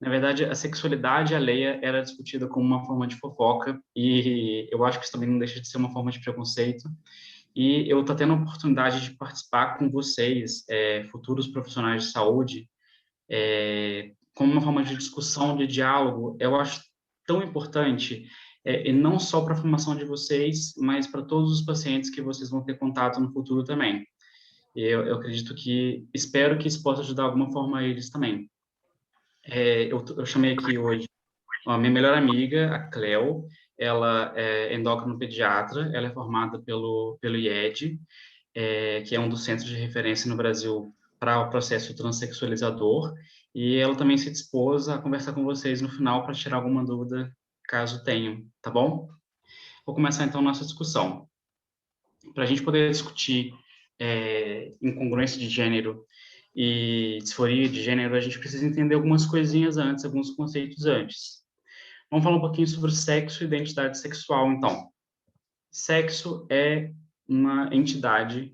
Na verdade, a sexualidade alheia era discutida como uma forma de fofoca, e eu acho que isso também não deixa de ser uma forma de preconceito. E eu estou tendo a oportunidade de participar com vocês, futuros profissionais de saúde, como uma forma de discussão, de diálogo. Eu acho tão importante, e não só para a formação de vocês, mas para todos os pacientes que vocês vão ter contato no futuro também. E eu acredito espero que isso possa ajudar de alguma forma eles também. Eu chamei aqui hoje a minha melhor amiga, a Cleo. Ela é endócrino-pediatra, ela é formada pelo IED, que é um dos centros de referência no Brasil para o processo transexualizador, e ela também se dispôs a conversar com vocês no final para tirar alguma dúvida, caso tenham, tá bom? Vou começar então nossa discussão. Para a gente poder discutir incongruência de gênero e disforia de gênero, a gente precisa entender algumas coisinhas antes, alguns conceitos antes. Vamos falar um pouquinho sobre sexo e identidade sexual, então. Sexo é uma entidade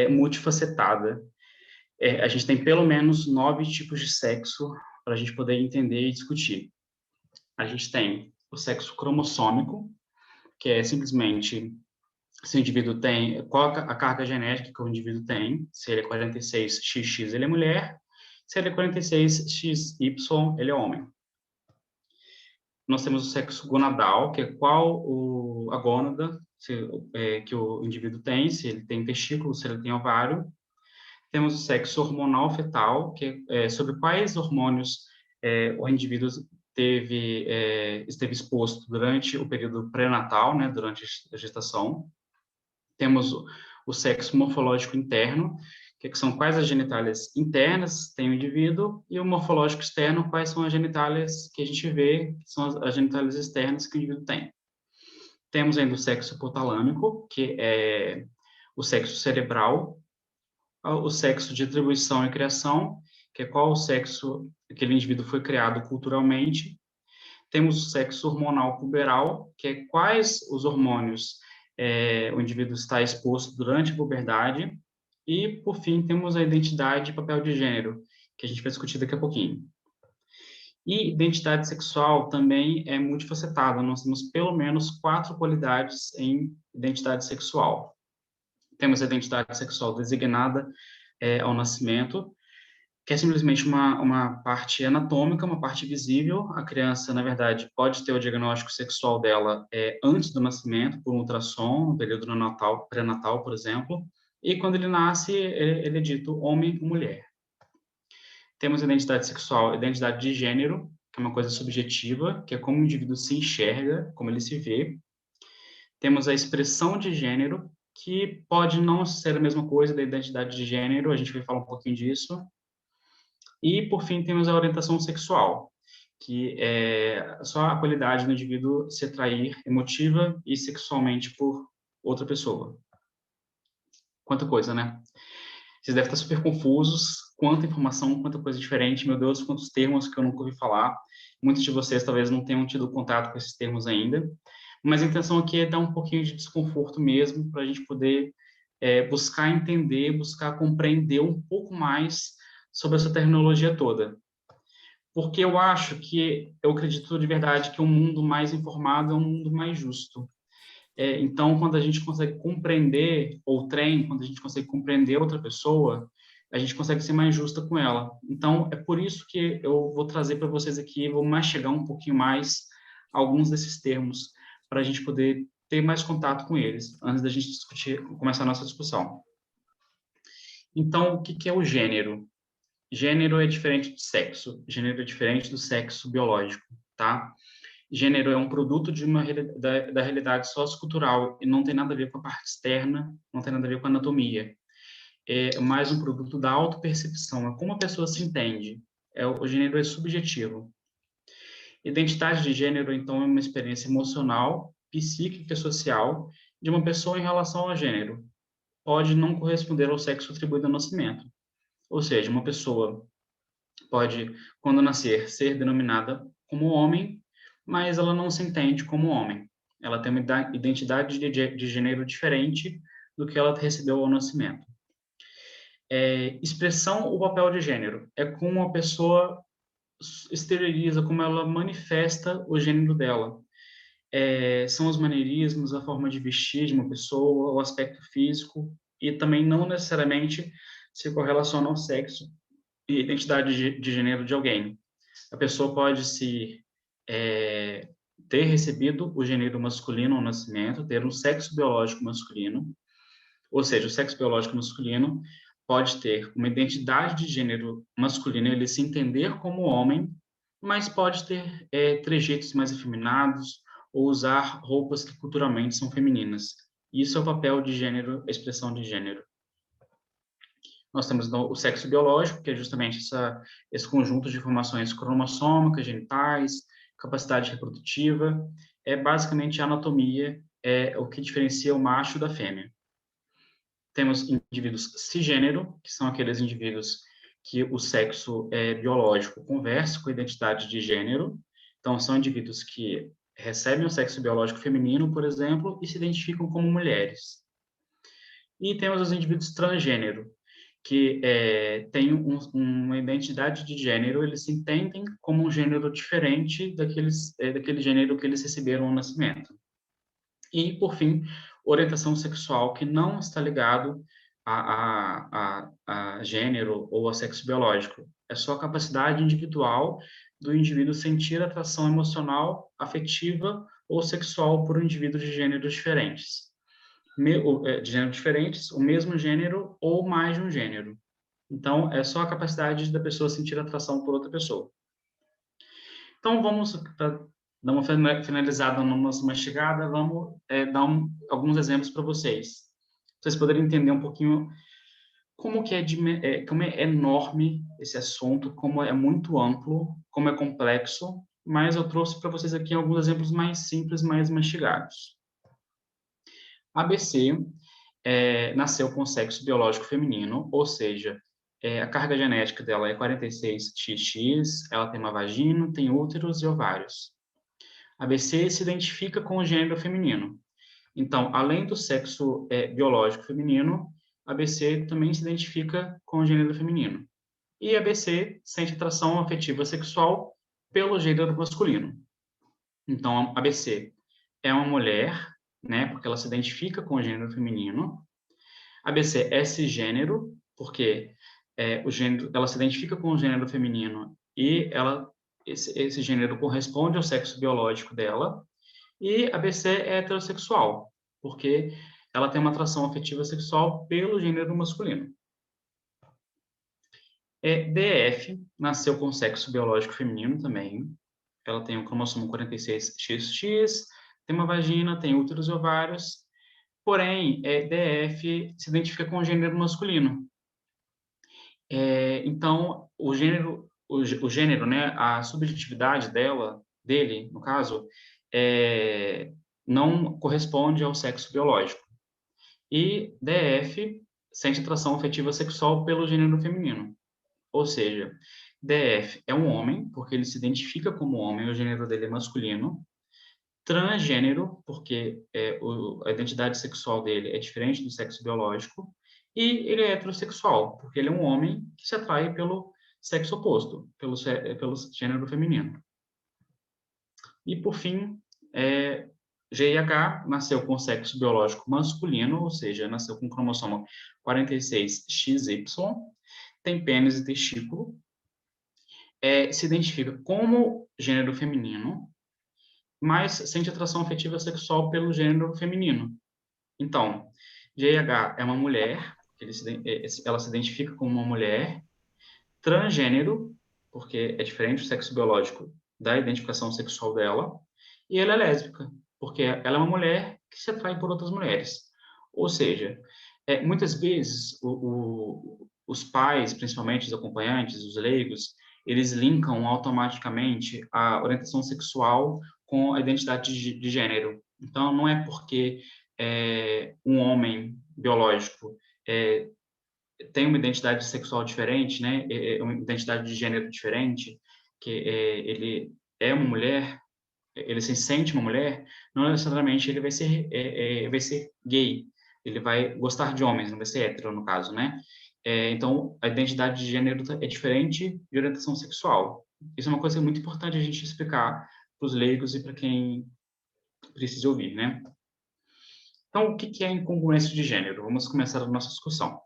multifacetada. A gente tem pelo menos 9 tipos de sexo para a gente poder entender e discutir. A gente tem o sexo cromossômico, que é simplesmente se o indivíduo tem, qual a carga genética que o indivíduo tem, se ele é 46XX, ele é mulher, se ele é 46XY, ele é homem. Nós temos o sexo gonadal, que é a gônada que o indivíduo tem, se ele tem testículo, se ele tem ovário. Temos o sexo hormonal fetal, que é sobre quais hormônios o indivíduo esteve exposto durante o período pré-natal, né, durante a gestação. Temos o sexo morfológico interno, que são quais as genitálias internas tem o indivíduo, e o morfológico externo, quais são as genitálias que a gente vê, que são as genitálias externas que o indivíduo tem. Temos ainda o sexo hipotalâmico, que é o sexo cerebral, o sexo de atribuição e criação, que é qual o sexo que aquele indivíduo foi criado culturalmente. Temos o sexo hormonal puberal, que é quais os hormônios o indivíduo está exposto durante a puberdade. E, por fim, temos a identidade e papel de gênero, que a gente vai discutir daqui a pouquinho. E identidade sexual também é multifacetada. Nós temos pelo menos 4 qualidades em identidade sexual. Temos a identidade sexual designada ao nascimento, que é simplesmente uma parte anatômica, uma parte visível. A criança, na verdade, pode ter o diagnóstico sexual dela antes do nascimento, por um ultrassom, no período pré-natal, por exemplo, e quando ele nasce, ele é dito homem ou mulher. Temos a identidade sexual, a identidade de gênero, que é uma coisa subjetiva, que é como o indivíduo se enxerga, como ele se vê. Temos a expressão de gênero, que pode não ser a mesma coisa da identidade de gênero, a gente vai falar um pouquinho disso. E, por fim, temos a orientação sexual, que é só a qualidade do indivíduo se atrair emotiva e sexualmente por outra pessoa. Quanta coisa, né? Vocês devem estar super confusos, quanta informação, quanta coisa diferente, meu Deus, quantos termos que eu nunca ouvi falar. Muitos de vocês talvez não tenham tido contato com esses termos ainda, mas a intenção aqui é dar um pouquinho de desconforto mesmo, para a gente poder buscar entender, buscar compreender um pouco mais sobre essa terminologia toda. Porque eu acredito de verdade que um mundo mais informado é um mundo mais justo. Então, quando a gente consegue compreender quando a gente consegue compreender outra pessoa, a gente consegue ser mais justa com ela. Então, é por isso que eu vou trazer para vocês aqui, vou mastigar um pouquinho mais alguns desses termos, para a gente poder ter mais contato com eles, antes da gente começar a nossa discussão. Então, o que é o gênero? Gênero é diferente de sexo. Gênero é diferente do sexo biológico, tá? Gênero é um produto da realidade sociocultural e não tem nada a ver com a parte externa, não tem nada a ver com a anatomia. É mais um produto da autopercepção, é como a pessoa se entende. O gênero é subjetivo. Identidade de gênero, então, é uma experiência emocional, psíquica e social de uma pessoa em relação ao gênero. Pode não corresponder ao sexo atribuído ao nascimento. Ou seja, uma pessoa pode, quando nascer, ser denominada como homem, mas ela não se entende como homem. Ela tem uma identidade de gênero diferente do que ela recebeu ao nascimento. Expressão ou papel de gênero é como a pessoa exterioriza, como ela manifesta o gênero dela. São os maneirismos, a forma de vestir de uma pessoa, o aspecto físico, e também não necessariamente se correlaciona ao sexo e identidade de gênero de alguém. A pessoa pode é, ter recebido o gênero masculino ao nascimento, ter um sexo biológico masculino, ou seja, o sexo biológico masculino pode ter uma identidade de gênero masculino, ele se entender como homem, mas pode ter trejeitos mais efeminados ou usar roupas que culturalmente são femininas. Isso é o papel de gênero, a expressão de gênero. Nós temos então, o sexo biológico, que é justamente esse conjunto de informações cromossômicas, genitais, capacidade reprodutiva, é basicamente a anatomia, é o que diferencia o macho da fêmea. Temos indivíduos cisgênero, que são aqueles indivíduos que o sexo biológico conversa com a identidade de gênero. Então, são indivíduos que recebem o sexo biológico feminino, por exemplo, e se identificam como mulheres. E temos os indivíduos transgênero, que têm uma identidade de gênero, eles se entendem como um gênero diferente daquele gênero que eles receberam no nascimento. E, por fim, orientação sexual, que não está ligado a gênero ou a sexo biológico. É só a capacidade individual do indivíduo sentir atração emocional, afetiva ou sexual por um indivíduo de gêneros diferentes. De gêneros diferentes, o mesmo gênero ou mais de um gênero. Então, é só a capacidade da pessoa sentir atração por outra pessoa. Então, vamos dar uma finalizada na nossa mastigada, vamos dar alguns exemplos para vocês. Vocês poderem entender um pouquinho como é enorme esse assunto, como é muito amplo, como é complexo, mas eu trouxe para vocês aqui alguns exemplos mais simples, mais mastigados. A ABC nasceu com sexo biológico feminino, ou seja, a carga genética dela é 46XX, ela tem uma vagina, tem úteros e ovários. A BC se identifica com o gênero feminino. Então, além do sexo biológico feminino, a BC também se identifica com o gênero feminino. E a BC sente atração afetiva sexual pelo gênero masculino. Então, a BC é uma mulher, né, porque ela se identifica com o gênero feminino. A BC é cisgênero, porque ela se identifica com o gênero feminino e esse gênero corresponde ao sexo biológico dela. E a BC é heterossexual, porque ela tem uma atração afetiva sexual pelo gênero masculino. DF nasceu com sexo biológico feminino também. Ela tem o cromossomo 46XX, tem uma vagina, tem úteros e ovários. Porém, DF se identifica com o gênero masculino. Então, o gênero, né, a subjetividade dele, no caso, não corresponde ao sexo biológico. E DF sente atração afetiva sexual pelo gênero feminino. Ou seja, DF é um homem, porque ele se identifica como homem, o gênero dele é masculino. Transgênero, porque a identidade sexual dele é diferente do sexo biológico. E ele é heterossexual, porque ele é um homem que se atrai pelo sexo oposto, pelo gênero feminino. E, por fim, GIH nasceu com sexo biológico masculino, ou seja, nasceu com cromossomo 46XY, tem pênis e testículo, se identifica como gênero feminino, mas sente atração afetiva sexual pelo gênero feminino. Então, GIH é uma mulher, ela se identifica como uma mulher, transgênero, porque é diferente do sexo biológico da identificação sexual dela, e ela é lésbica, porque ela é uma mulher que se atrai por outras mulheres. Ou seja, muitas vezes os pais, principalmente os acompanhantes, os leigos, eles linkam automaticamente a orientação sexual com a identidade de gênero. Então, não é porque um homem biológico tem uma identidade sexual diferente, né, uma identidade de gênero diferente, que ele é uma mulher, ele se sente uma mulher, não necessariamente ele vai ser gay, ele vai gostar de homens, não vai ser hétero, no caso, né? Então, a identidade de gênero é diferente de orientação sexual. Isso é uma coisa muito importante a gente explicar para os leigos e para quem precisa ouvir, né? Então, o que é incongruência de gênero? Vamos começar a nossa discussão.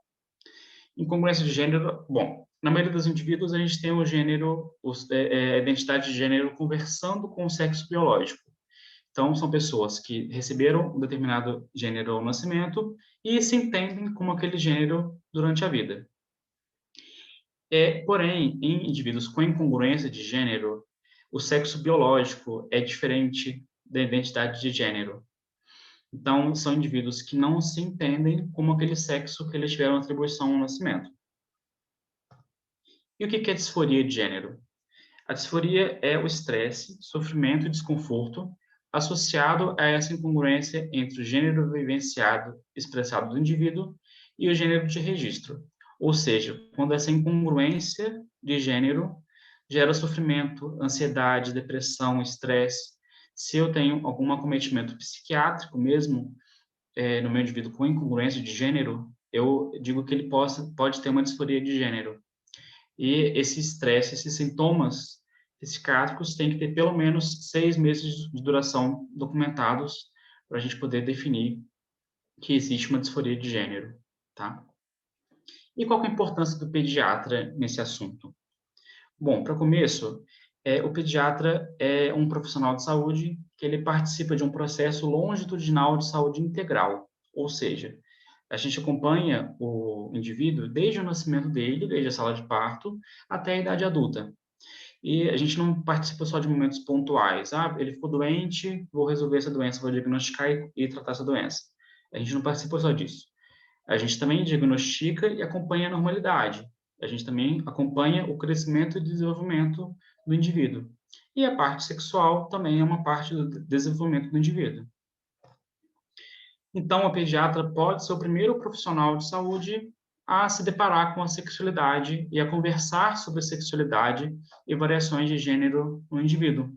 Incongruência de gênero, bom, na maioria dos indivíduos a gente tem o gênero, a identidade de gênero conversando com o sexo biológico. Então, são pessoas que receberam um determinado gênero ao nascimento e se entendem como aquele gênero durante a vida. Porém, em indivíduos com incongruência de gênero, o sexo biológico é diferente da identidade de gênero. Então, são indivíduos que não se entendem como aquele sexo que eles tiveram atribuição ao nascimento. E o que é disforia de gênero? A disforia é o estresse, sofrimento e desconforto associado a essa incongruência entre o gênero vivenciado, expressado do indivíduo, e o gênero de registro. Ou seja, quando essa incongruência de gênero gera sofrimento, ansiedade, depressão, estresse. Se eu tenho algum acometimento psiquiátrico mesmo, no meu indivíduo com incongruência de gênero, eu digo que ele pode ter uma disforia de gênero. E esse estresse, esses sintomas psiquiátricos têm que ter pelo menos 6 meses de duração documentados para a gente poder definir que existe uma disforia de gênero, tá? E qual é a importância do pediatra nesse assunto? Bom, para começo, o pediatra é um profissional de saúde que ele participa de um processo longitudinal de saúde integral, ou seja, a gente acompanha o indivíduo desde o nascimento dele, desde a sala de parto, até a idade adulta. E a gente não participa só de momentos pontuais. Ah, ele ficou doente, vou resolver essa doença, vou diagnosticar e tratar essa doença. A gente não participa só disso. A gente também diagnostica e acompanha a normalidade. A gente também acompanha o crescimento e desenvolvimento do indivíduo. E a parte sexual também é uma parte do desenvolvimento do indivíduo. Então, a pediatra pode ser o primeiro profissional de saúde a se deparar com a sexualidade e a conversar sobre sexualidade e variações de gênero no indivíduo.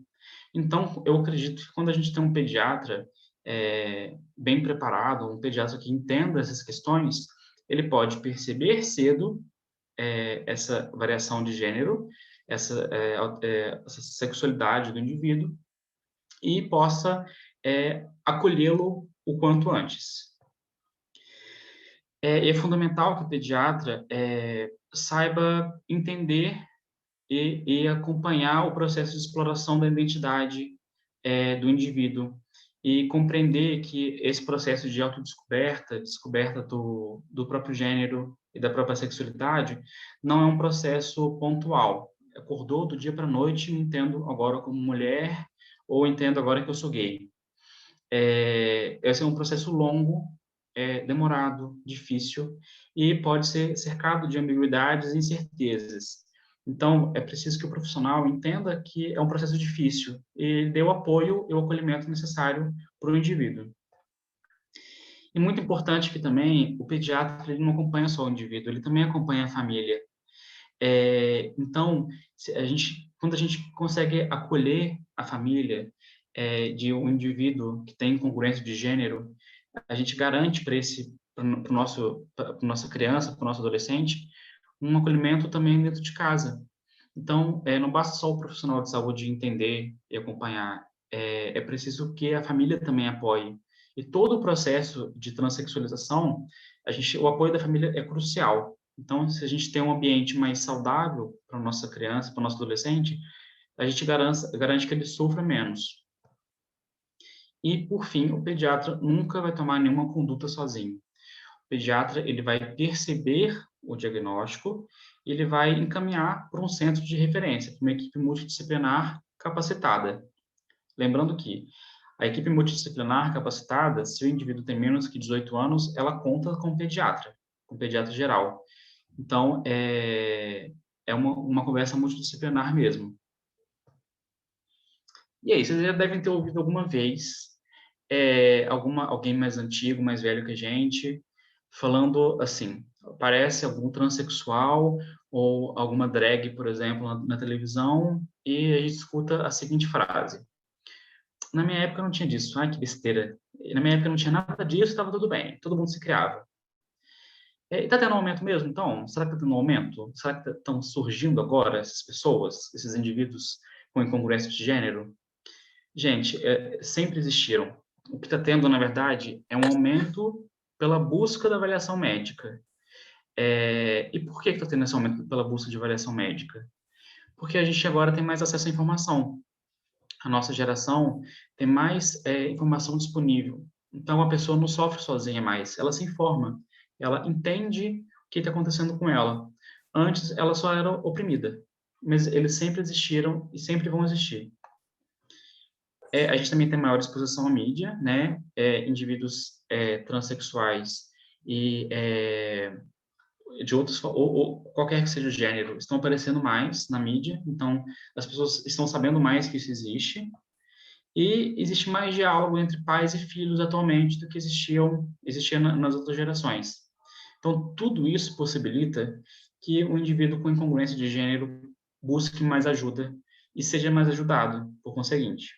Então, eu acredito que quando a gente tem um pediatra bem preparado, um pediatra que entenda essas questões, ele pode perceber cedo essa variação de gênero, essa sexualidade do indivíduo e possa acolhê-lo o quanto antes. É fundamental que o pediatra saiba entender e acompanhar o processo de exploração da identidade do indivíduo e compreender que esse processo de autodescoberta, descoberta do próprio gênero e da própria sexualidade, não é um processo pontual. Acordou do dia para a noite, me entendo agora como mulher ou entendo agora que eu sou gay. Esse é um processo longo, demorado, difícil e pode ser cercado de ambiguidades e incertezas. Então, é preciso que o profissional entenda que é um processo difícil e dê o apoio e o acolhimento necessário para o indivíduo. E muito importante que também o pediatra ele não acompanha só o indivíduo, ele também acompanha a família. Então, quando a gente consegue acolher a família de um indivíduo que tem incongruência de gênero, a gente garante para nossa criança, para o nosso adolescente, um acolhimento também dentro de casa. Então, não basta só o profissional de saúde entender e acompanhar, é preciso que a família também apoie. E todo o processo de transexualização, o apoio da família é crucial. Então, se a gente tem um ambiente mais saudável para a nossa criança, para o nosso adolescente, a gente garante que ele sofra menos. E, por fim, o pediatra nunca vai tomar nenhuma conduta sozinho. O pediatra ele vai perceber o diagnóstico e ele vai encaminhar para um centro de referência, para uma equipe multidisciplinar capacitada. Lembrando que a equipe multidisciplinar capacitada, se o indivíduo tem menos que 18 anos, ela conta com pediatra geral. Então, é uma conversa multidisciplinar mesmo. E aí, vocês já devem ter ouvido alguma vez alguém mais antigo, mais velho que a gente, falando assim, parece algum transexual ou alguma drag, por exemplo, na televisão, e a gente escuta a seguinte frase: na minha época não tinha disso, ai que besteira. Na minha época não tinha nada disso, estava tudo bem, todo mundo se criava. Está tendo um aumento mesmo, então? Será que está tendo um aumento? Será que estão surgindo agora essas pessoas, esses indivíduos com incongruência de gênero? Gente, sempre existiram. O que está tendo, na verdade, é um aumento pela busca da avaliação médica. E por que está tendo esse aumento pela busca de avaliação médica? Porque a gente agora tem mais acesso à informação. A nossa geração tem mais informação disponível. Então, a pessoa não sofre sozinha mais, ela se informa, ela entende o que está acontecendo com ela. Antes, ela só era oprimida, mas eles sempre existiram e sempre vão existir. A gente também tem maior exposição à mídia, né? Indivíduos transexuais e de outros, ou qualquer que seja o gênero, estão aparecendo mais na mídia, então as pessoas estão sabendo mais que isso existe, e existe mais diálogo entre pais e filhos atualmente do que existia nas outras gerações. Então, tudo isso possibilita que o indivíduo com incongruência de gênero busque mais ajuda e seja mais ajudado, por conseguinte.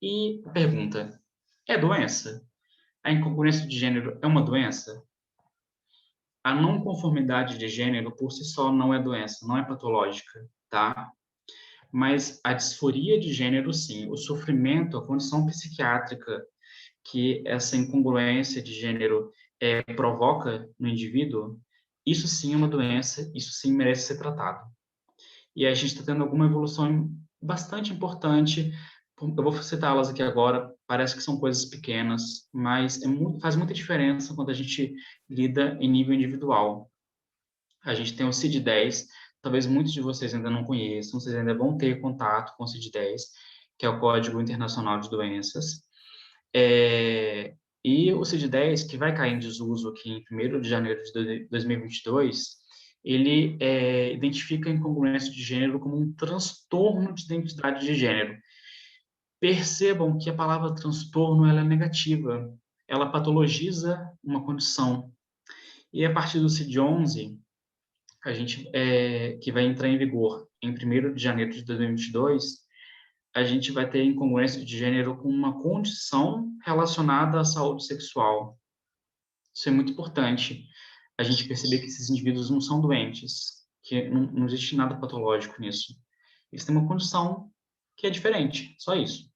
E a pergunta, é doença? A incongruência de gênero é uma doença? A não conformidade de gênero por si só não é doença, não é patológica, tá? Mas a disforia de gênero, sim. O sofrimento, a condição psiquiátrica que essa incongruência de gênero provoca no indivíduo, isso sim é uma doença, isso sim merece ser tratado. E a gente está tendo alguma evolução bastante importante. Eu vou citá-las aqui agora, parece que são coisas pequenas, mas faz muita diferença quando a gente lida em nível individual. A gente tem o CID-10, talvez muitos de vocês ainda não conheçam, vocês ainda vão ter contato com o CID-10, que é o Código Internacional de Doenças. E o CID-10, que vai cair em desuso aqui em 1º de janeiro de 2022, ele identifica a incongruência de gênero como um transtorno de identidade de gênero. Percebam que a palavra transtorno ela é negativa, ela patologiza uma condição. E a partir do CID-11, que vai entrar em vigor em 1º de janeiro de 2022, a gente vai ter incongruência de gênero com uma condição relacionada à saúde sexual. Isso é muito importante, a gente perceber que esses indivíduos não são doentes, que não existe nada patológico nisso. Eles têm uma condição que é diferente, só isso.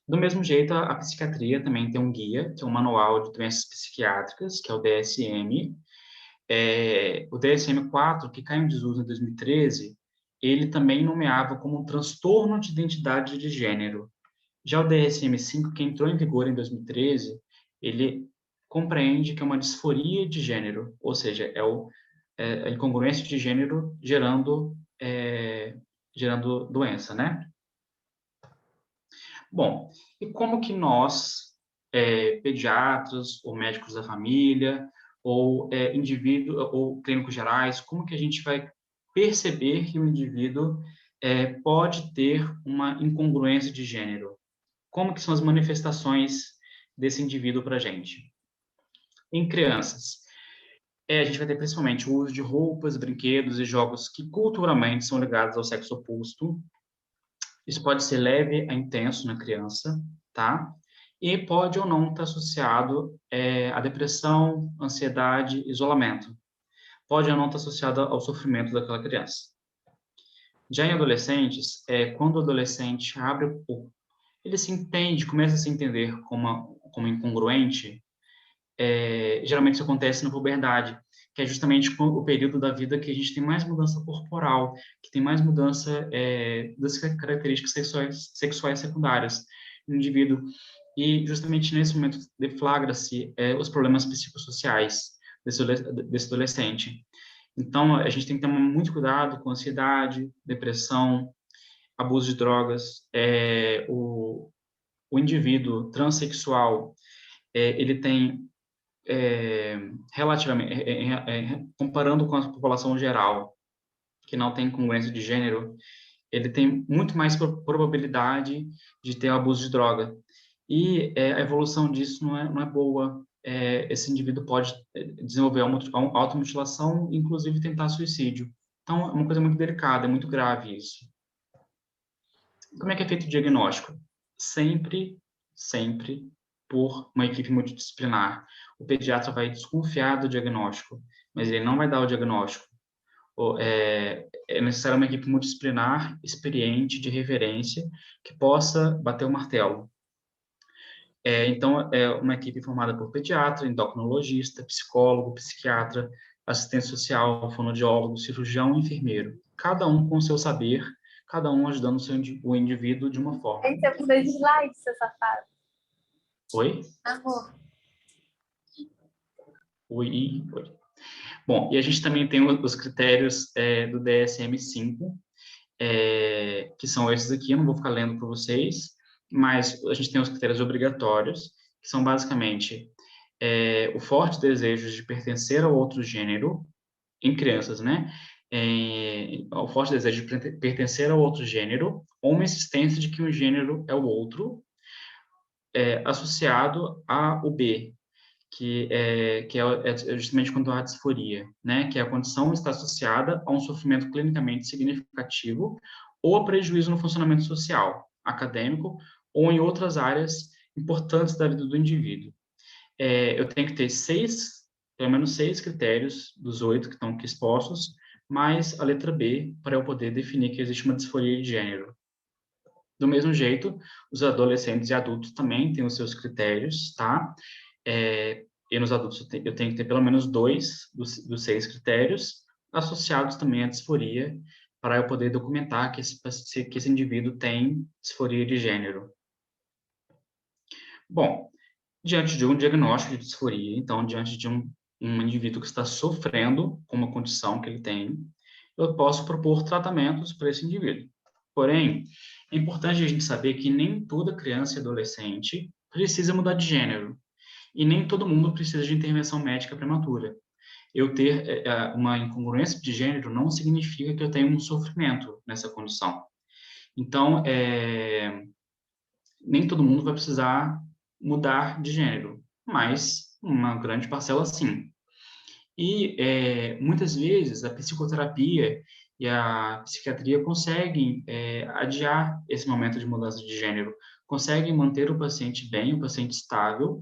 Do mesmo jeito, a psiquiatria também tem um guia, que é um manual de doenças psiquiátricas, que é o DSM. O DSM-4, que caiu em desuso em 2013, ele também nomeava como um transtorno de identidade de gênero. Já o DSM-5, que entrou em vigor em 2013, ele compreende que é uma disforia de gênero, ou seja, a incongruência de gênero gerando doença, né? Bom, e como que nós, pediatras, ou médicos da família, ou ou clínicos gerais, como que a gente vai perceber que o indivíduo pode ter uma incongruência de gênero? Como que são as manifestações desse indivíduo para a gente? Em crianças, a gente vai ter principalmente o uso de roupas, brinquedos e jogos que culturalmente são ligados ao sexo oposto. Isso pode ser leve a intenso na criança, tá? E pode ou não estar associado à depressão, ansiedade, isolamento. Pode ou não estar associado ao sofrimento daquela criança. Já em adolescentes, quando o adolescente abre o corpo, ele se entende, começa a se entender como incongruente, geralmente isso acontece na puberdade, que é justamente o período da vida que a gente tem mais mudança corporal, que tem mais mudança das características sexuais secundárias no indivíduo. E justamente nesse momento deflagra-se os problemas psicossociais desse adolescente. Então, a gente tem que tomar muito cuidado com ansiedade, depressão, abuso de drogas. O indivíduo transexual, ele tem relativamente, comparando com a população geral, que não tem congruência de gênero, ele tem muito mais probabilidade de ter abuso de droga. E a evolução disso não é boa. Esse indivíduo pode desenvolver automutilação, inclusive tentar suicídio. Então, é uma coisa muito delicada, é muito grave isso. Como é que é feito o diagnóstico? Sempre, sempre por uma equipe multidisciplinar. O pediatra vai desconfiar do diagnóstico, mas ele não vai dar o diagnóstico. É necessário uma equipe multidisciplinar, experiente, de referência, que possa bater o martelo. Então, é uma equipe formada por pediatra, endocrinologista, psicólogo, psiquiatra, assistente social, fonoaudiólogo, cirurgião e enfermeiro. Cada um com seu saber, cada um ajudando o indivíduo de uma forma. Esse é o seu slide, seu safado. Oi? Amor. Oi. Bom, e a gente também tem os critérios do DSM-5, que são esses aqui, eu não vou ficar lendo para vocês, mas a gente tem os critérios obrigatórios, que são basicamente o forte desejo de pertencer a outro gênero, em crianças, né? O forte desejo de pertencer a outro gênero, ou uma insistência de que um gênero é o outro, associado a o B, que é justamente quando há disforia, né? Que a condição está associada a um sofrimento clinicamente significativo ou a prejuízo no funcionamento social, acadêmico ou em outras áreas importantes da vida do indivíduo. Eu tenho que ter pelo menos 6 critérios dos 8 que estão aqui expostos, mais a letra B, para eu poder definir que existe uma disforia de gênero. Do mesmo jeito, os adolescentes e adultos também têm os seus critérios, tá? E nos adultos eu tenho que ter pelo menos 2 dos 6 critérios, associados também à disforia, para eu poder documentar que esse indivíduo tem disforia de gênero. Bom, diante de um diagnóstico de disforia, então, diante de um indivíduo que está sofrendo com uma condição que ele tem, eu posso propor tratamentos para esse indivíduo. Porém, é importante a gente saber que nem toda criança e adolescente precisa mudar de gênero, e nem todo mundo precisa de intervenção médica prematura. Eu ter uma incongruência de gênero não significa que eu tenho um sofrimento nessa condição. Então, nem todo mundo vai precisar mudar de gênero, mas uma grande parcela sim. E muitas vezes a psicoterapia e a psiquiatria conseguem adiar esse momento de mudança de gênero, conseguem manter o paciente bem, o paciente estável,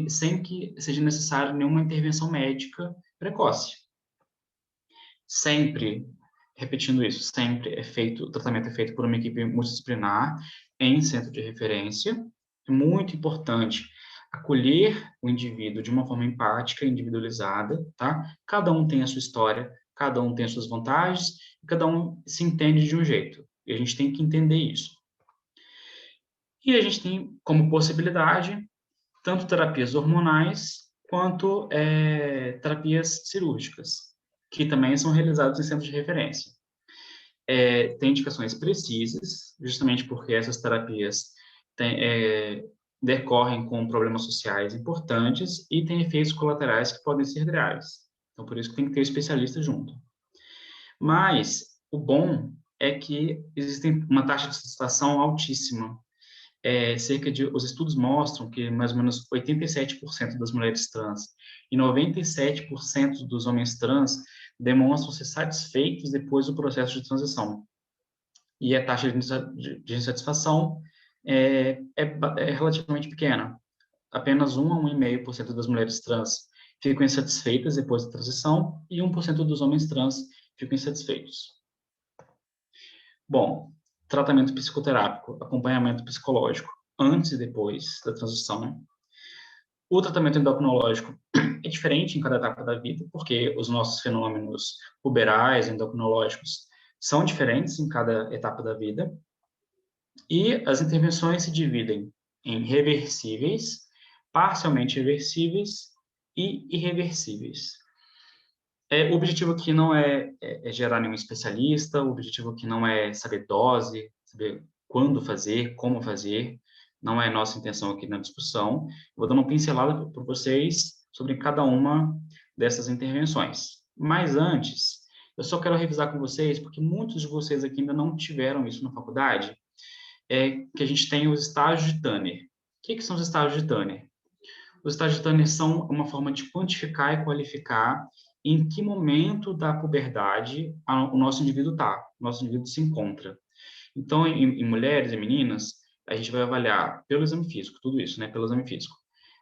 sem que seja necessário nenhuma intervenção médica precoce. Sempre, repetindo isso, sempre o tratamento é feito por uma equipe multidisciplinar em centro de referência. É muito importante acolher o indivíduo de uma forma empática, individualizada, tá? Cada um tem a sua história, cada um tem as suas vantagens, cada um se entende de um jeito. E a gente tem que entender isso. E a gente tem como possibilidade tanto terapias hormonais quanto terapias cirúrgicas, que também são realizadas em centros de referência. Tem indicações precisas, justamente porque essas terapias decorrem com problemas sociais importantes e têm efeitos colaterais que podem ser graves. Então, por isso que tem que ter especialista junto. Mas o bom é que existe uma taxa de satisfação altíssima. Os estudos mostram que mais ou menos 87% das mulheres trans e 97% dos homens trans demonstram ser satisfeitos depois do processo de transição. E a taxa de insatisfação é relativamente pequena. Apenas 1 a 1,5% das mulheres trans ficam insatisfeitas depois da transição e 1% dos homens trans ficam insatisfeitos. Bom, tratamento psicoterápico, acompanhamento psicológico antes e depois da transição. O tratamento endocrinológico é diferente em cada etapa da vida, porque os nossos fenômenos puberais, endocrinológicos, são diferentes em cada etapa da vida. E as intervenções se dividem em reversíveis, parcialmente reversíveis e irreversíveis. O objetivo aqui não é gerar nenhum especialista, o objetivo aqui não é saber dose, saber quando fazer, como fazer, não é nossa intenção aqui na discussão. Vou dar uma pincelada para vocês sobre cada uma dessas intervenções. Mas antes, eu só quero revisar com vocês, porque muitos de vocês aqui ainda não tiveram isso na faculdade, que a gente tem os estágios de Tanner. O que são os estágios de Tanner? Os estágios de Tanner são uma forma de quantificar e qualificar em que momento da puberdade o nosso indivíduo está, o nosso indivíduo se encontra. Então, em mulheres e meninas, a gente vai avaliar pelo exame físico, tudo isso, né, pelo exame físico.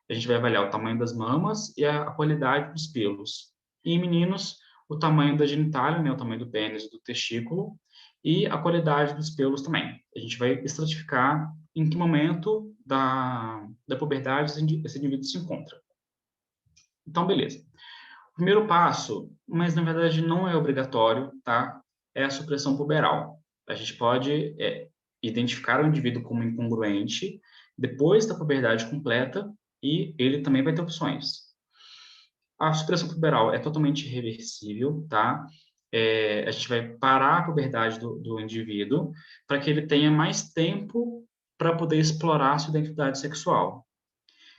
A gente vai avaliar o tamanho das mamas e a qualidade dos pelos. E em meninos, o tamanho da genitália, né, o tamanho do pênis e do testículo, e a qualidade dos pelos também. A gente vai estratificar em que momento da puberdade esse indivíduo se encontra. Então, beleza. O primeiro passo, mas na verdade não é obrigatório, tá? É a supressão puberal. A gente pode identificar o indivíduo como incongruente depois da puberdade completa e ele também vai ter opções. A supressão puberal é totalmente reversível, tá? A gente vai parar a puberdade do indivíduo para que ele tenha mais tempo para poder explorar sua identidade sexual,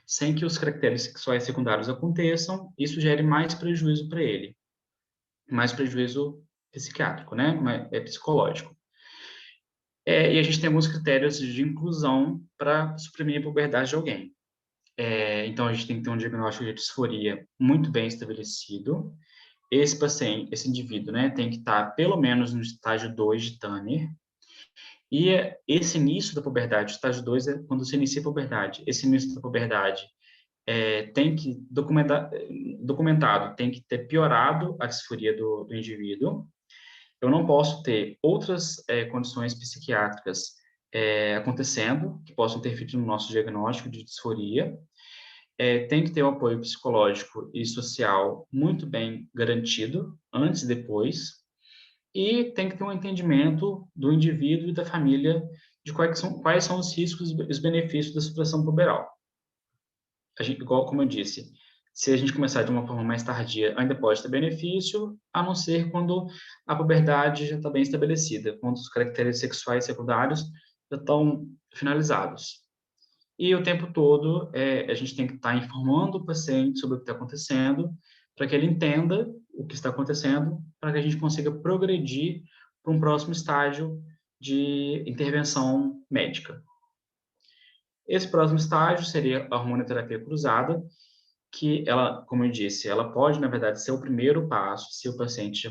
sem que os caracteres sexuais secundários aconteçam, isso gere mais prejuízo para ele, mais prejuízo psiquiátrico, né? Psicológico. E a gente tem alguns critérios de inclusão para suprimir a puberdade de alguém. Então, a gente tem que ter um diagnóstico de disforia muito bem estabelecido. Esse paciente, esse indivíduo, né, tem que estar pelo menos no estágio 2 de Tanner. E esse início da puberdade, o estágio 2 é quando se inicia a puberdade. Esse início da puberdade tem que documentado, tem que ter piorado a disforia do indivíduo. Eu não posso ter outras condições psiquiátricas acontecendo, que possam interferir no nosso diagnóstico de disforia. Tem que ter o apoio psicológico e social muito bem garantido, antes e depois, e tem que ter um entendimento do indivíduo e da família de quais são os riscos e os benefícios da supressão puberal. Igual como eu disse, se a gente começar de uma forma mais tardia, ainda pode ter benefício, a não ser quando a puberdade já está bem estabelecida, quando os caracteres sexuais secundários já estão finalizados. E o tempo todo a gente tem que estar informando o paciente sobre o que está acontecendo, para que ele entenda o que está acontecendo, para que a gente consiga progredir para um próximo estágio de intervenção médica. Esse próximo estágio seria a hormonioterapia cruzada, que ela, como eu disse, ela pode, na verdade, ser o primeiro passo se o paciente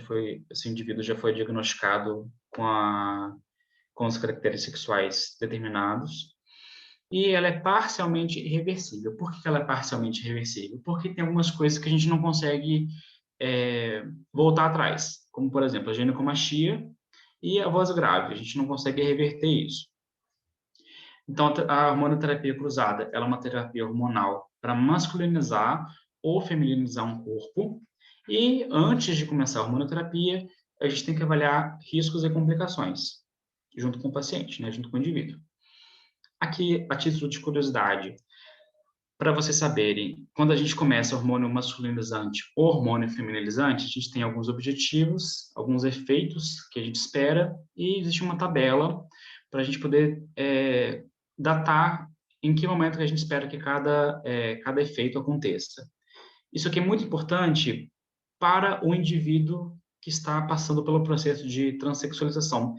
se o indivíduo já foi diagnosticado com os caracteres sexuais determinados. E ela é parcialmente irreversível. Por que ela é parcialmente irreversível? Porque tem algumas coisas que a gente não consegue voltar atrás, como, por exemplo, a ginecomastia e a voz grave. A gente não consegue reverter isso. Então, a hormonoterapia cruzada, ela é uma terapia hormonal para masculinizar ou feminilizar um corpo. E antes de começar a hormonoterapia, a gente tem que avaliar riscos e complicações, junto com o paciente, né, junto com o indivíduo. Aqui, a título de curiosidade, para vocês saberem, quando a gente começa hormônio masculinizante ou hormônio feminilizante, a gente tem alguns objetivos, alguns efeitos que a gente espera, e existe uma tabela para a gente poder datar em que momento que a gente espera que cada efeito aconteça. Isso aqui é muito importante para o indivíduo que está passando pelo processo de transexualização,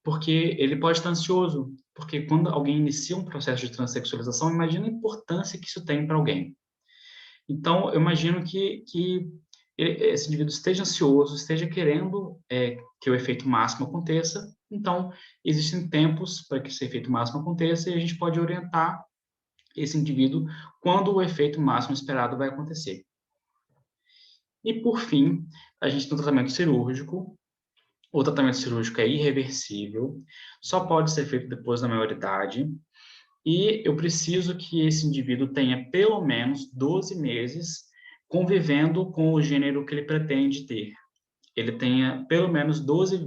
porque ele pode estar ansioso, porque quando alguém inicia um processo de transexualização, imagina a importância que isso tem para alguém. Então, eu imagino que esse indivíduo esteja ansioso, esteja querendo que o efeito máximo aconteça. Então, existem tempos para que esse efeito máximo aconteça e a gente pode orientar esse indivíduo quando o efeito máximo esperado vai acontecer. E, por fim, a gente tem o tratamento cirúrgico. O tratamento cirúrgico é irreversível, só pode ser feito depois da maioridade, e eu preciso que esse indivíduo tenha pelo menos 12 meses convivendo com o gênero que ele pretende ter. Ele tenha pelo menos 12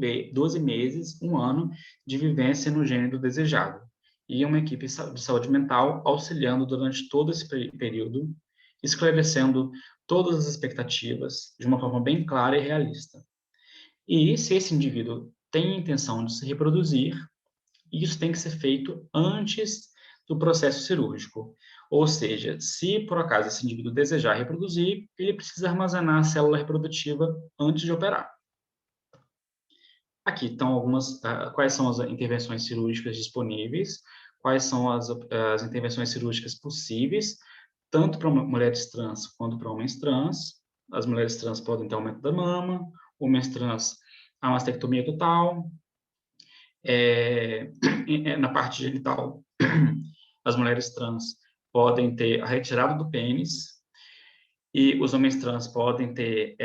meses, um ano, de vivência no gênero desejado. E uma equipe de saúde mental auxiliando durante todo esse período, esclarecendo todas as expectativas de uma forma bem clara e realista. E se esse indivíduo tem a intenção de se reproduzir, isso tem que ser feito antes do processo cirúrgico. Ou seja, se por acaso esse indivíduo desejar reproduzir, ele precisa armazenar a célula reprodutiva antes de operar. Aqui estão quais são as intervenções cirúrgicas disponíveis, quais são as intervenções cirúrgicas possíveis, tanto para mulheres trans quanto para homens trans. As mulheres trans podem ter aumento da mama, homens trans a mastectomia total. É, na parte genital, as mulheres trans podem ter a retirada do pênis e os homens trans podem ter,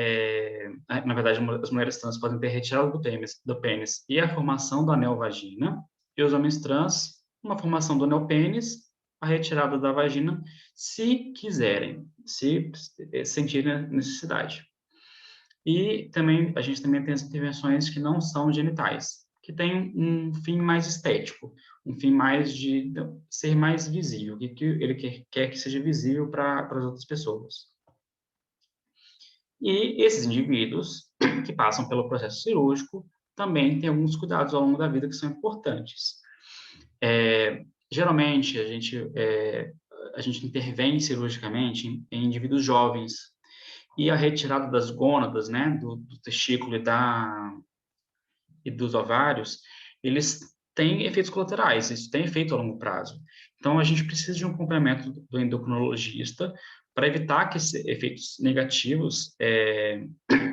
na verdade, as mulheres trans podem ter retirada do pênis e a formação do anel vagina, e os homens trans, uma formação do anel pênis, a retirada da vagina, se quiserem, se sentirem a necessidade. E também a gente também tem as intervenções que não são genitais, que têm um fim mais estético, um fim mais de ser mais visível, que ele quer que seja visível para as outras pessoas. E esses indivíduos que passam pelo processo cirúrgico também têm alguns cuidados ao longo da vida que são importantes. Geralmente, a gente intervém cirurgicamente em indivíduos jovens, e a retirada das gônadas, né, do testículo e dos ovários, eles têm efeitos colaterais, isso tem efeito a longo prazo. Então, a gente precisa de um acompanhamento do endocrinologista para evitar que esses efeitos negativos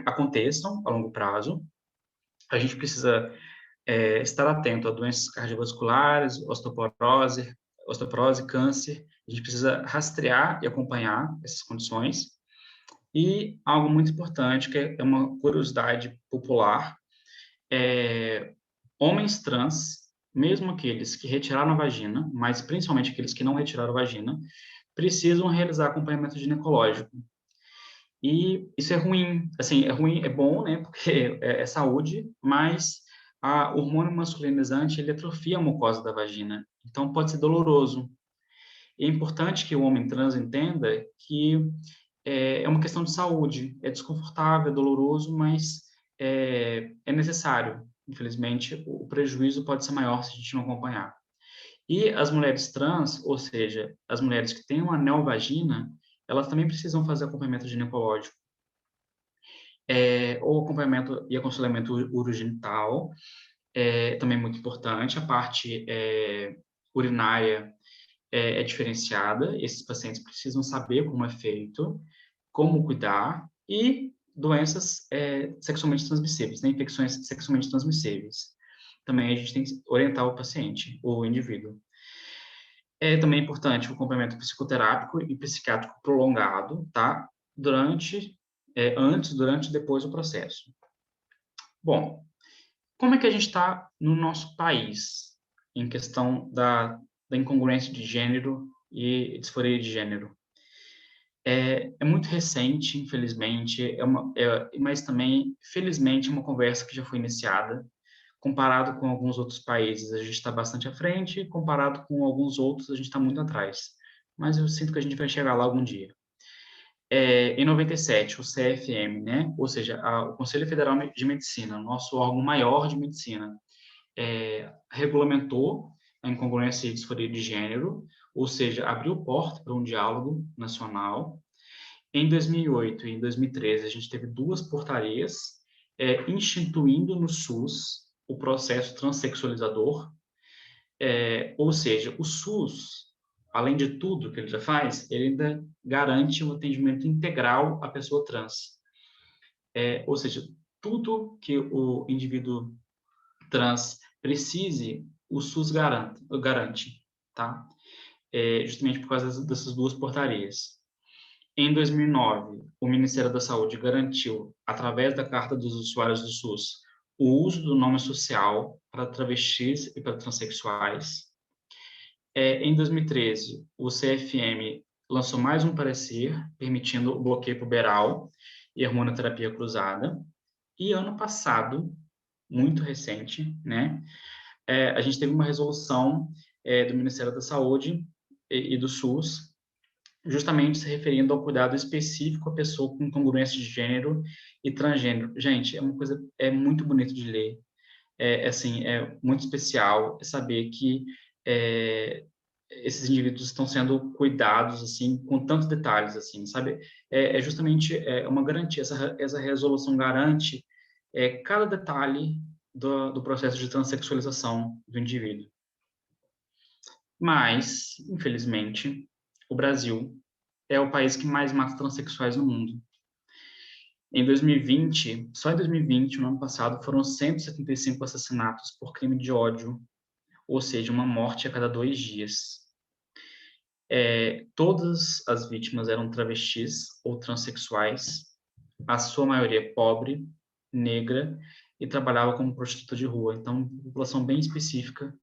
aconteçam a longo prazo. A gente precisa estar atento a doenças cardiovasculares, osteoporose, câncer. A gente precisa rastrear e acompanhar essas condições. E algo muito importante, que é uma curiosidade popular, homens trans, mesmo aqueles que retiraram a vagina, mas principalmente aqueles que não retiraram a vagina, precisam realizar acompanhamento ginecológico. E isso é ruim, assim, é ruim, é bom, né, porque é saúde, mas o hormônio masculinizante, ele atrofia a mucosa da vagina, então pode ser doloroso. E é importante que o homem trans entenda que é uma questão de saúde, é desconfortável, é doloroso, mas é necessário. Infelizmente, o prejuízo pode ser maior se a gente não acompanhar. E as mulheres trans, ou seja, as mulheres que têm um anel vagina, elas também precisam fazer acompanhamento ginecológico, ou acompanhamento e aconselhamento urogenital, também é muito importante. A parte urinária é diferenciada, esses pacientes precisam saber como é feito, como cuidar, e doenças sexualmente transmissíveis, né? Infecções sexualmente transmissíveis. Também a gente tem que orientar o paciente, o indivíduo. É também importante o acompanhamento psicoterápico e psiquiátrico prolongado, tá? Antes, durante e depois do processo. Bom, como é que a gente está no nosso país em questão da incongruência de gênero e disforia de gênero? É muito recente, infelizmente, mas também, felizmente, é uma conversa que já foi iniciada. Comparado com alguns outros países, a gente está bastante à frente, comparado com alguns outros, a gente está muito atrás. Mas eu sinto que a gente vai chegar lá algum dia. Em 97, o CFM, né? Ou seja, o Conselho Federal de Medicina, nosso órgão maior de medicina, regulamentou a incongruência e disforia de gênero, ou seja, abriu porta para um diálogo nacional. Em 2008 e em 2013, a gente teve duas portarias instituindo no SUS o processo transexualizador, ou seja, o SUS, além de tudo que ele já faz, ele ainda garante um atendimento integral à pessoa trans. Ou seja, tudo que o indivíduo trans precise, o SUS garante, tá? Justamente por causa dessas duas portarias. Em 2009, o Ministério da Saúde garantiu, através da Carta dos Usuários do SUS, o uso do nome social para travestis e para transexuais. Em 2013, o CFM lançou mais um parecer permitindo o bloqueio puberal e hormonoterapia cruzada. E ano passado, muito recente, né, a gente teve uma resolução do Ministério da Saúde e do SUS, justamente se referindo ao cuidado específico à pessoa com incongruência de gênero e transgênero. Gente, é uma coisa muito bonito de ler. Assim, é muito especial saber que esses indivíduos estão sendo cuidados assim com tantos detalhes, assim, sabe? Justamente uma garantia. Essa resolução garante cada detalhe do processo de transexualização do indivíduo. Mas, infelizmente, o Brasil é o país que mais mata transexuais no mundo. Em 2020, só em 2020, no ano passado, foram 175 assassinatos por crime de ódio, ou seja, uma morte a cada 2 dias. Todas as vítimas eram travestis ou transexuais, a sua maioria pobre, negra, e trabalhava como prostituta de rua. Então, população bem específica,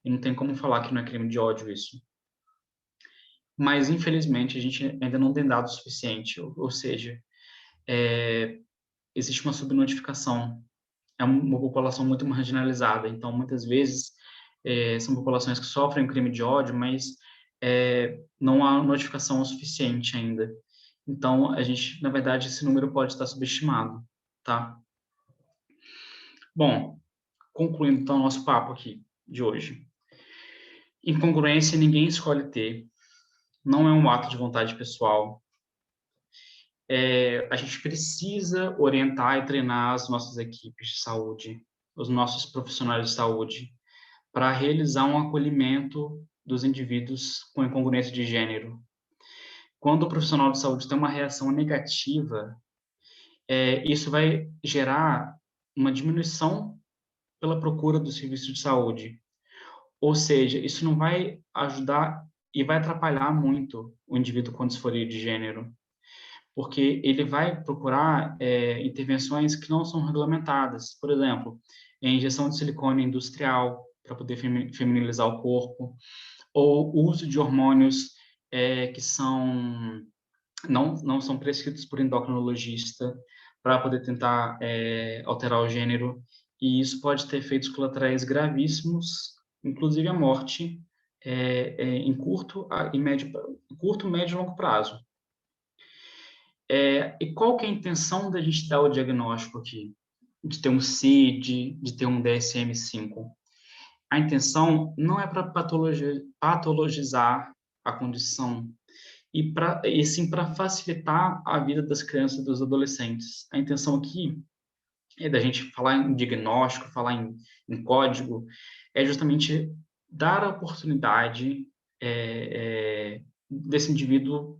e não tem como falar que não é crime de ódio isso. Mas, infelizmente, a gente ainda não tem dado o suficiente, ou seja, existe uma subnotificação. É uma população muito marginalizada, então, muitas vezes, são populações que sofrem crime de ódio, mas não há notificação o suficiente ainda. Então, a gente, na verdade, esse número pode estar subestimado, tá? Bom, concluindo, então, nosso papo aqui de hoje. Incongruência ninguém escolhe ter, não é um ato de vontade pessoal. A gente precisa orientar e treinar as nossas equipes de saúde, os nossos profissionais de saúde, para realizar um acolhimento dos indivíduos com incongruência de gênero. Quando o profissional de saúde tem uma reação negativa, isso vai gerar uma diminuição pela procura do serviço de saúde. Ou seja, isso não vai ajudar e vai atrapalhar muito o indivíduo com disforia de gênero, porque ele vai procurar intervenções que não são regulamentadas. Por exemplo, a injeção de silicone industrial para poder feminilizar o corpo, ou o uso de hormônios que não são prescritos por endocrinologista para poder tentar alterar o gênero, e isso pode ter efeitos colaterais gravíssimos, inclusive a morte, em curto, médio e longo prazo. E qual que é a intenção da gente dar o diagnóstico aqui? De ter um CID, de ter um DSM-5? A intenção não é para patologizar a condição, e sim para facilitar a vida das crianças e dos adolescentes. A intenção aqui da gente falar em diagnóstico, falar em código, é justamente dar a oportunidade desse indivíduo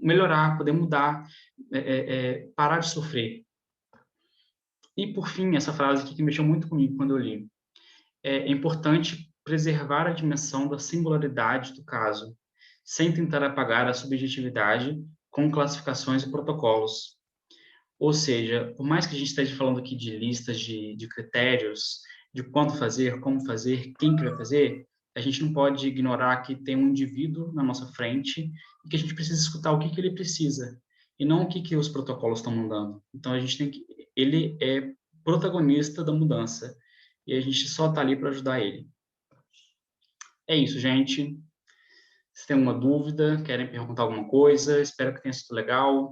melhorar, poder mudar, parar de sofrer. E, por fim, essa frase aqui que mexeu muito comigo quando eu li. É importante preservar a dimensão da singularidade do caso, sem tentar apagar a subjetividade com classificações e protocolos. Ou seja, por mais que a gente esteja falando aqui de listas de critérios, de quanto fazer, como fazer, quem que vai fazer, a gente não pode ignorar que tem um indivíduo na nossa frente e que a gente precisa escutar o que que ele precisa e não o que que os protocolos estão mandando. Então a gente tem que, ele é protagonista da mudança e a gente só está ali para ajudar ele. É isso, gente. Se tem alguma dúvida, querem perguntar alguma coisa, espero que tenha sido legal.